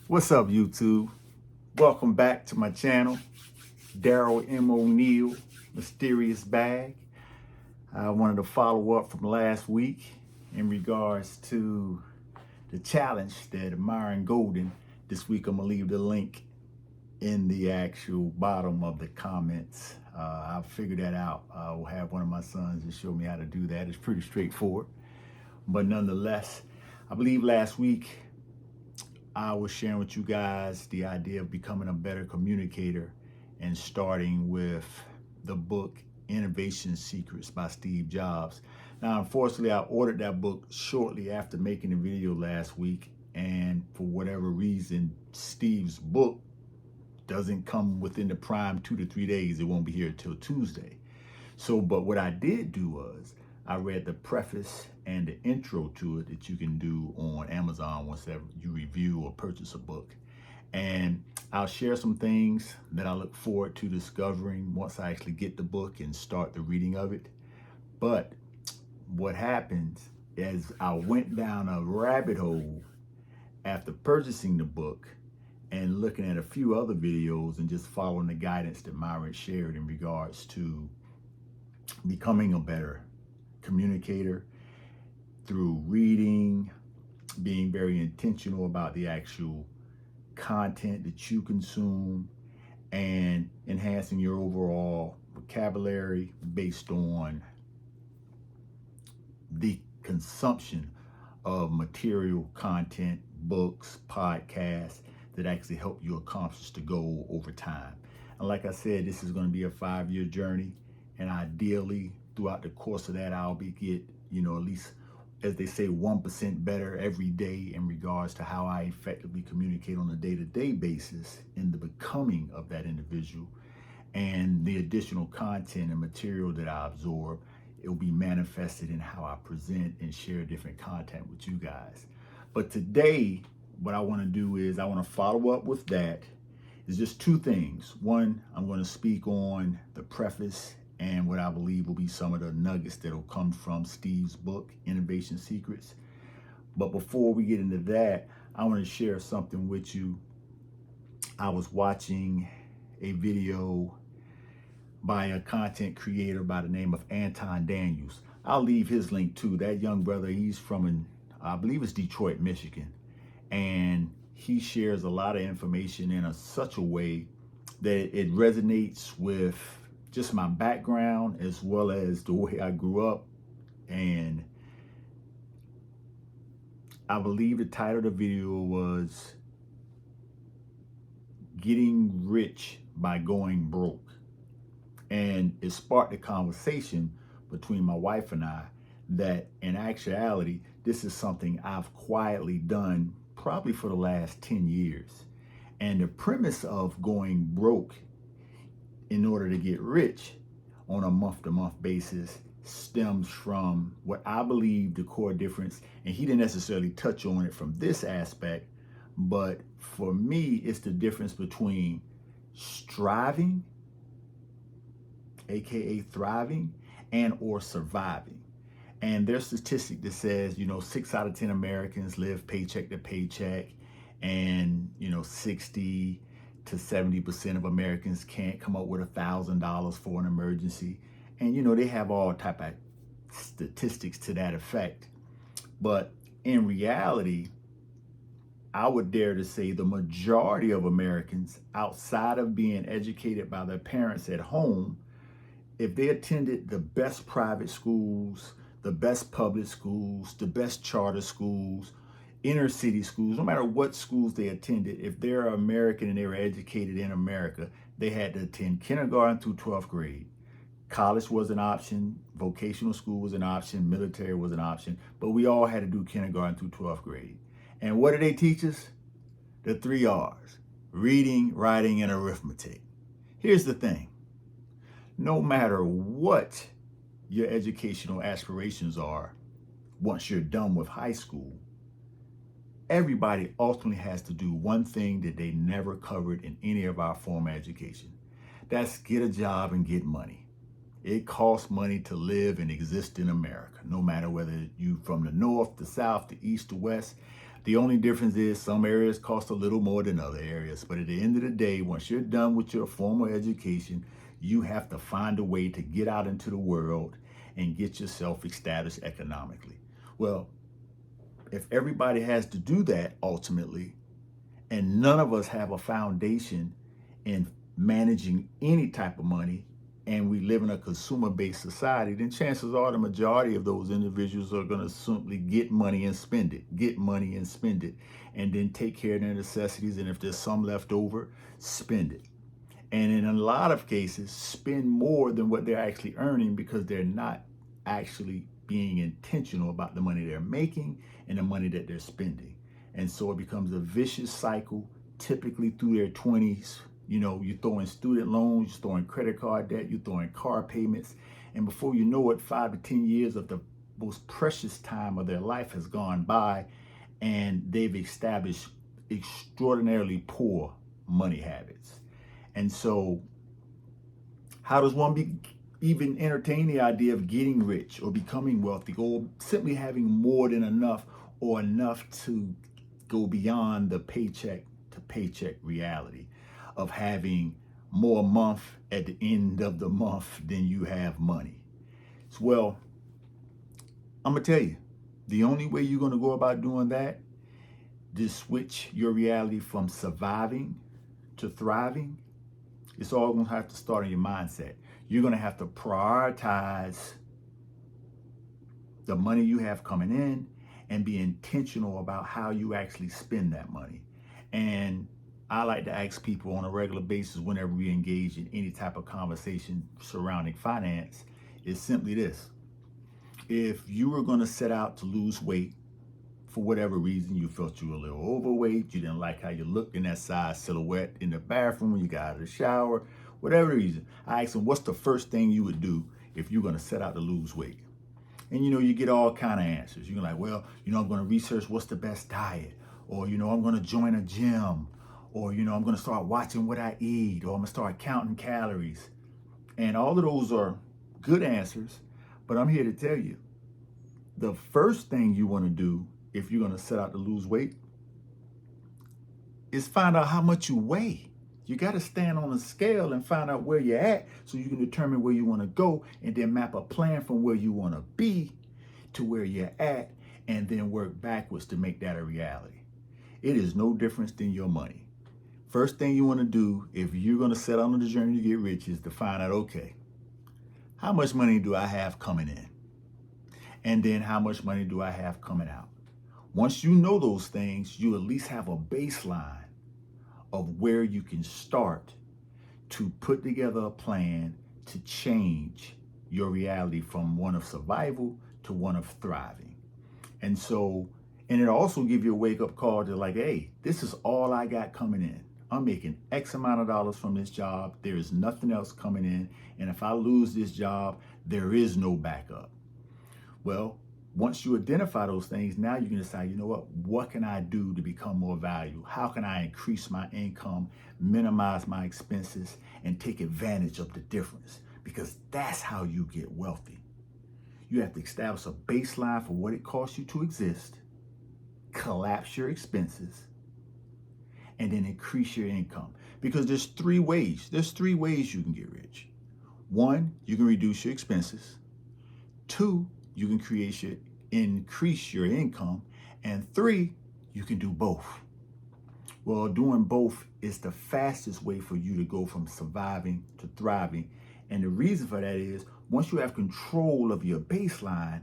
What's up, YouTube? Welcome back to my channel, Daryl M. O'Neal, Mysterious Bag. I wanted to follow up from last week in regards to the challenge that Myron Golden. This week I'm gonna leave the link in the actual bottom of the comments. I'll figure that out. I'll have one of my sons to show me how to do that. It's pretty straightforward, but nonetheless, I believe last week I was sharing with you guys the idea of becoming a better communicator and starting with the book Innovation Secrets by Steve Jobs. Now, unfortunately, I ordered that book shortly after making the video last week, and for whatever reason, Steve's book doesn't come within the prime 2 to 3 days. It won't be here till Tuesday. But what I did do was I read the preface and the intro to it that you can do on Amazon once you review or purchase a book. And I'll share some things that I look forward to discovering once I actually get the book and start the reading of it. But what happens is I went down a rabbit hole after purchasing the book and looking at a few other videos and just following the guidance that Myron shared in regards to becoming a better communicator through reading, being very intentional about the actual content that you consume, and enhancing your overall vocabulary based on the consumption of material content, books, podcasts that actually help you accomplish the goal over time. And like I said, this is going to be a 5-year journey, and ideally throughout the course of that, I'll get, at least, as they say, 1% better every day in regards to how I effectively communicate on a day-to-day basis in the becoming of that individual. And the additional content and material that I absorb, it will be manifested in how I present and share different content with you guys. But today, what I want to do is I want to follow up with that. It's just two things. One, I'm going to speak on the preface and what I believe will be some of the nuggets that will come from Steve's book, Innovation Secrets. But before we get into that, I want to share something with you. I was watching a video by a content creator by the name of Anton Daniels. I'll leave his link too. That young brother, he's from, I believe it's Detroit, Michigan. And he shares a lot of information in such a way that it resonates with just my background as well as the way I grew up. And I believe the title of the video was Getting Rich by Going Broke. And it sparked a conversation between my wife and I that in actuality, this is something I've quietly done probably for the last 10 years. And the premise of going broke in order to get rich on a month-to-month basis stems from what I believe the core difference, and he didn't necessarily touch on it from this aspect, but for me, it's the difference between striving, aka thriving, and or surviving. And there's a statistic that says, 6 out of 10 Americans live paycheck to paycheck, and 60 to 70% of Americans can't come up with $1,000 for an emergency. And they have all type of statistics to that effect. But in reality, I would dare to say the majority of Americans, outside of being educated by their parents at home, if they attended the best private schools, the best public schools, the best charter schools, inner city schools, no matter what schools they attended, if they're American and they were educated in America, they had to attend kindergarten through 12th grade. College was an option, vocational school was an option, military was an option, but we all had to do kindergarten through 12th grade. And what did they teach us? The 3 R's: reading, writing, and arithmetic. Here's the thing. No matter what your educational aspirations are, once you're done with high school, everybody ultimately has to do one thing that they never covered in any of our formal education. That's get a job and get money. It costs money to live and exist in America, no matter whether you from the north, the south, the east, the west. The only difference is some areas cost a little more than other areas. But at the end of the day, once you're done with your formal education, you have to find a way to get out into the world and get yourself established economically. Well, if everybody has to do that ultimately, and none of us have a foundation in managing any type of money, and we live in a consumer-based society, then chances are the majority of those individuals are going to simply get money and spend it, and then take care of their necessities. And if there's some left over, spend it. And in a lot of cases, spend more than what they're actually earning because they're not actually being intentional about the money they're making and the money that they're spending. And so it becomes a vicious cycle, typically through their 20s. You know, you throw in student loans, you throw in credit card debt, you throw in car payments. And before you know it, 5 to 10 years of the most precious time of their life has gone by, and they've established extraordinarily poor money habits. And so how does one even entertain the idea of getting rich or becoming wealthy or simply having more than enough or enough to go beyond the paycheck to paycheck reality of having more month at the end of the month than you have money? Well, I'm gonna tell you, the only way you're gonna go about doing that is switch your reality from surviving to thriving. It's all gonna have to start in your mindset. You're gonna have to prioritize the money you have coming in and be intentional about how you actually spend that money. And I like to ask people on a regular basis whenever we engage in any type of conversation surrounding finance is simply this. If you were gonna set out to lose weight, for whatever reason, you felt you were a little overweight, you didn't like how you looked in that size silhouette in the bathroom when you got out of the shower, whatever the reason, I asked them, what's the first thing you would do if you're gonna set out to lose weight? And you get all kind of answers. You're like, well, I'm gonna research what's the best diet, or I'm gonna join a gym, or I'm gonna start watching what I eat, or I'm gonna start counting calories. And all of those are good answers, but I'm here to tell you, the first thing you wanna do if you're gonna set out to lose weight is find out how much you weigh. You gotta stand on a scale and find out where you're at so you can determine where you wanna go and then map a plan from where you wanna be to where you're at and then work backwards to make that a reality. It is no different than your money. First thing you wanna do if you're gonna set out on the journey to get rich is to find out, okay, how much money do I have coming in? And then how much money do I have coming out? Once you know those things, you at least have a baseline of where you can start to put together a plan to change your reality from one of survival to one of thriving. And it also give you a wake-up call to like, hey, this is all I got coming in. I'm making X amount of dollars from this job. There is nothing else coming in. And if I lose this job, there is no backup. Well, once you identify those things, now you can decide, what can I do to become more valuable? How can I increase my income, minimize my expenses, and take advantage of the difference? Because that's how you get wealthy. You have to establish a baseline for what it costs you to exist, collapse your expenses, and then increase your income. Because there's three ways you can get rich. 1, you can reduce your expenses. 2, you can increase your income. And 3, you can do both. Well, doing both is the fastest way for you to go from surviving to thriving. And the reason for that is once you have control of your baseline,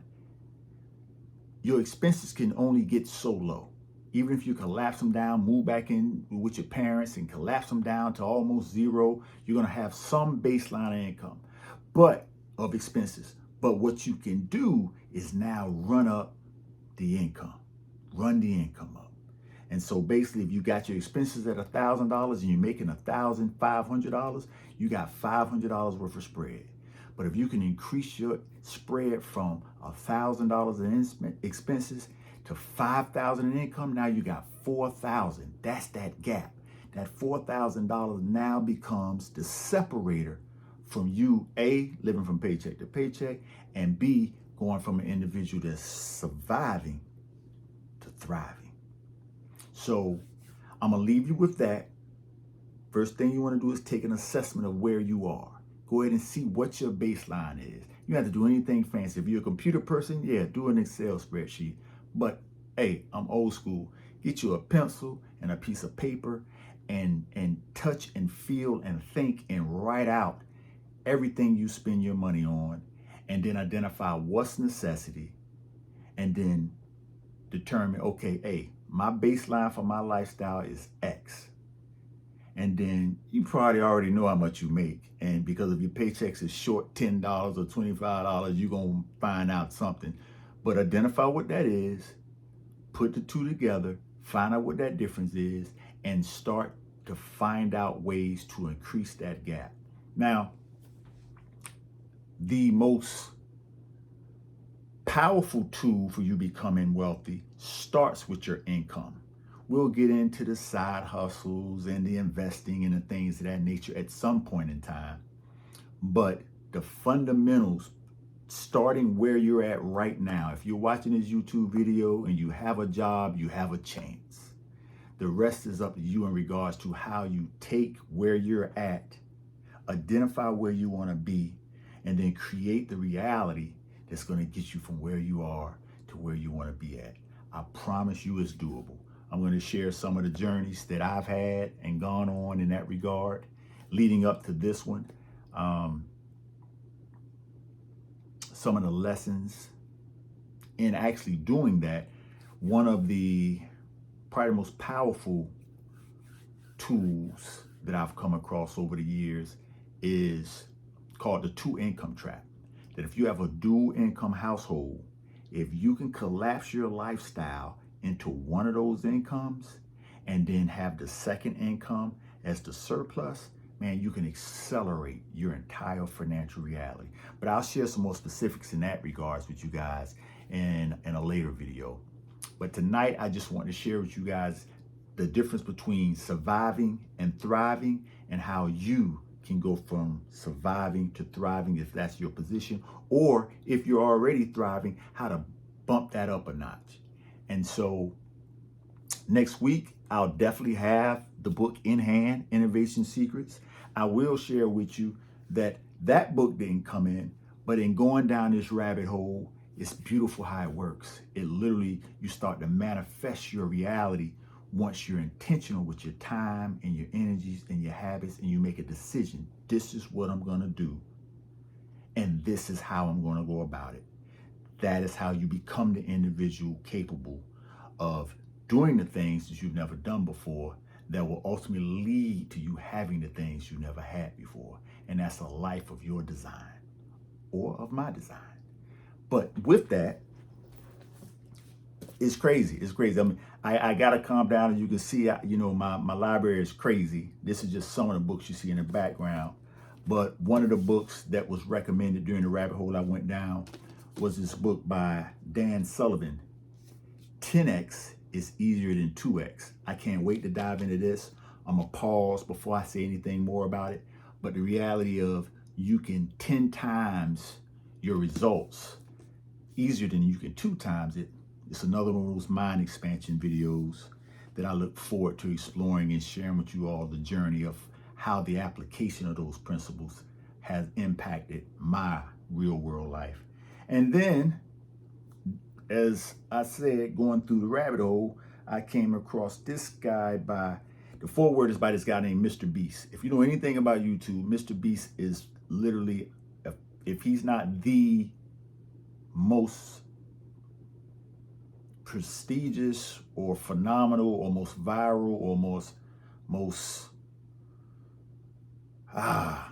your expenses can only get so low. Even if you collapse them down, move back in with your parents and collapse them down to almost zero, you're gonna have some baseline income of expenses. But what you can do is now run the income up. And so basically, if you got your expenses at $1,000 and you're making $1,500, you got $500 worth of spread. But if you can increase your spread from $1,000 in expenses to $5,000 in income, now you got $4,000. That's that gap. That $4,000 now becomes the separator from you, A, living from paycheck to paycheck, and B, going from an individual that's surviving to thriving. So I'm going to leave you with that. First thing you want to do is take an assessment of where you are. Go ahead and see what your baseline is. You don't have to do anything fancy. If you're a computer person, yeah, do an Excel spreadsheet. But hey, I'm old school. Get you a pencil and a piece of paper and touch and feel and think and write out everything you spend your money on, and then identify what's necessity, and then determine, okay, hey, my baseline for my lifestyle is X. And then you probably already know how much you make. And because if your paychecks is short $10 or $25, you're going to find out something. But identify what that is, put the two together, find out what that difference is, and start to find out ways to increase that gap. Now, the most powerful tool for you becoming wealthy starts with your income. We'll get into the side hustles and the investing and the things of that nature at some point in time. But the fundamentals, starting where you're at right now, if you're watching this YouTube video and you have a job, you have a chance. The rest is up to you in regards to how you take where you're at, identify where you want to be, and then create the reality that's going to get you from where you are to where you want to be at. I promise you it's doable. I'm going to share some of the journeys that I've had and gone on in that regard leading up to this one. Some of the lessons in actually doing that. One of the probably the most powerful tools that I've come across over the years is called the two income trap. That if you have a dual income household, if you can collapse your lifestyle into one of those incomes and then have the second income as the surplus, man, you can accelerate your entire financial reality. But I'll share some more specifics in that regards with you guys in a later video. But tonight, I just want to share with you guys the difference between surviving and thriving, and how you can go from surviving to thriving if that's your position, or if you're already thriving, how to bump that up a notch. And so next week, I'll definitely have the book in hand, Innovation Secrets. I will share with you that book didn't come in, but in going down this rabbit hole, it's beautiful how it works. It literally, you start to manifest your reality once you're intentional with your time and your energies and your habits, and you make a decision. This is what I'm going to do, and this is how I'm going to go about it. That is how you become the individual capable of doing the things that you've never done before, that will ultimately lead to you having the things you never had before. And that's a life of your design, or of my design. But with that, it's crazy. It's crazy. I mean, I got to calm down. As you can see, my library is crazy. This is just some of the books you see in the background. But one of the books that was recommended during the rabbit hole I went down was this book by Dan Sullivan, 10X is easier than 2X. I can't wait to dive into this. I'm going to pause before I say anything more about it. But the reality of you can 10 times your results easier than you can 2 times it. It's another one of those mind expansion videos that I look forward to exploring and sharing with you all the journey of how the application of those principles has impacted my real world life. And then, as I said, going through the rabbit hole, I came across this guy the foreword is by this guy named Mr. Beast. If you know anything about YouTube, Mr. Beast is literally, if he's not the most prestigious or phenomenal or most viral or most I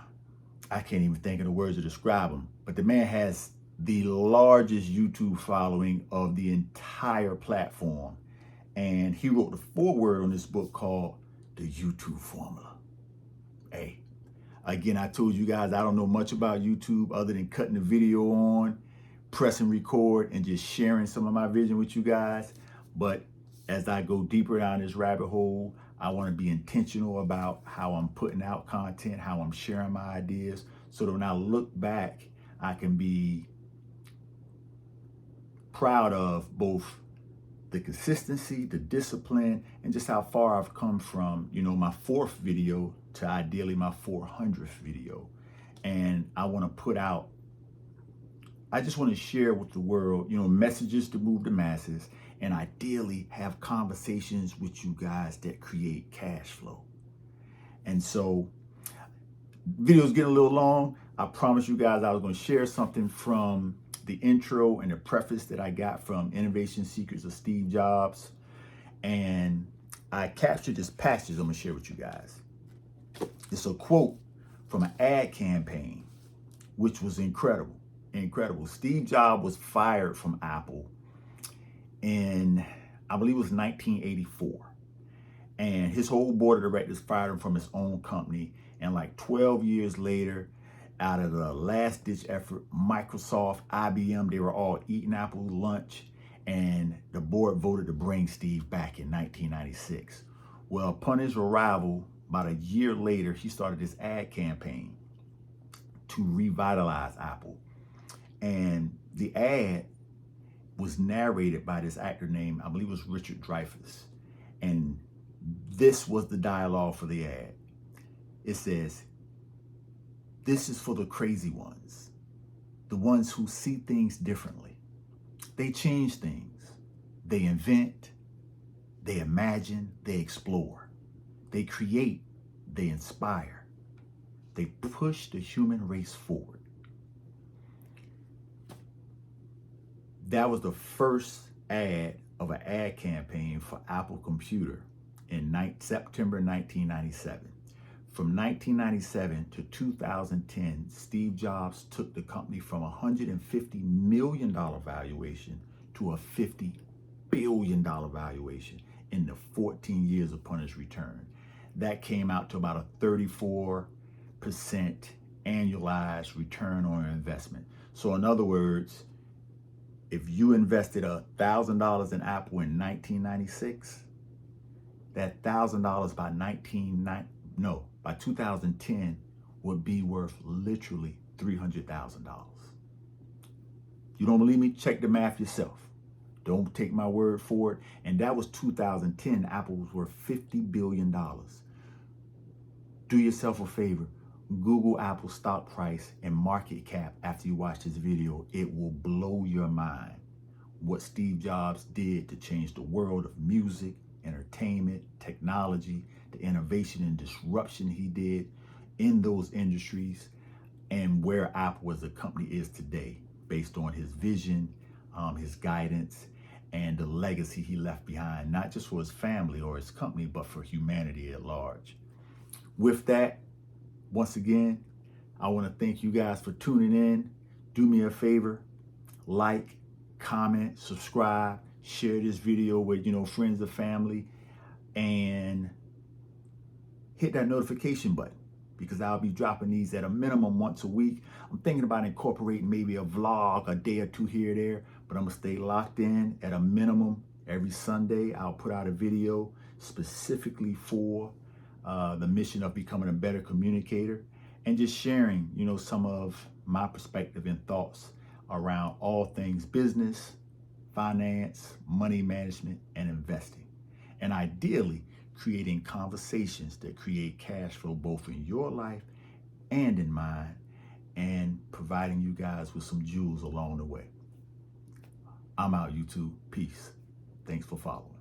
can't even think of the words to describe him, but the man has the largest YouTube following of the entire platform. And he wrote the foreword on this book called The YouTube Formula. Hey, again, I told you guys I don't know much about YouTube other than cutting the video on, pressing record, and just sharing some of my vision with you guys. But as I go deeper down this rabbit hole, I want to be intentional about how I'm putting out content, how I'm sharing my ideas, so that when I look back, I can be proud of both the consistency, the discipline, and just how far I've come from, my 4th video to ideally my 400th video. And I want to I just want to share with the world, messages to move the masses, and ideally have conversations with you guys that create cash flow. And so, video's getting a little long. I promised you guys I was going to share something from the intro and the preface that I got from Innovation Secrets of Steve Jobs. And I captured this passage I'm going to share with you guys. It's a quote from an ad campaign, which was incredible. Incredible. Steve Jobs was fired from Apple in, I believe it was 1984. And his whole board of directors fired him from his own company. And like 12 years later, out of the last ditch effort, Microsoft, IBM, they were all eating Apple lunch. And the board voted to bring Steve back in 1996. Well, upon his arrival, about a year later, he started this ad campaign to revitalize Apple. And the ad was narrated by this actor named, I believe it was Richard Dreyfuss. And this was the dialogue for the ad. It says, "This is for the crazy ones, the ones who see things differently. They change things. They invent, they imagine, they explore. They create, they inspire. They push the human race forward." That was the first ad of an ad campaign for Apple Computer in September 1997. From 1997 to 2010, Steve Jobs took the company from a $150 million valuation to a $50 billion valuation in the 14 years upon his return. That came out to about a 34% annualized return on investment. So in other words, if you invested $1,000 in Apple in 1996, that $1,000 by 2010 would be worth literally $300,000. You don't believe me? Check the math yourself. Don't take my word for it. And that was 2010. Apple was worth $50 billion. Do yourself a favor. Google Apple stock price and market cap after you watch this video. It will blow your mind what Steve Jobs did to change the world of music, entertainment, technology, the innovation and disruption he did in those industries, and where Apple as a company is today based on his vision, his guidance, and the legacy he left behind, not just for his family or his company, but for humanity at large. With that, once again, I want to thank you guys for tuning in. Do me a favor, like, comment, subscribe, share this video with, friends and family, and hit that notification button, because I'll be dropping these at a minimum once a week. I'm thinking about incorporating maybe a vlog a day or two here or there, but I'm gonna stay locked in at a minimum. Every Sunday, I'll put out a video specifically for the mission of becoming a better communicator, and just sharing, some of my perspective and thoughts around all things business, finance, money management, and investing. And ideally, creating conversations that create cash flow both in your life and in mine, and providing you guys with some jewels along the way. I'm out, YouTube. Peace. Thanks for following.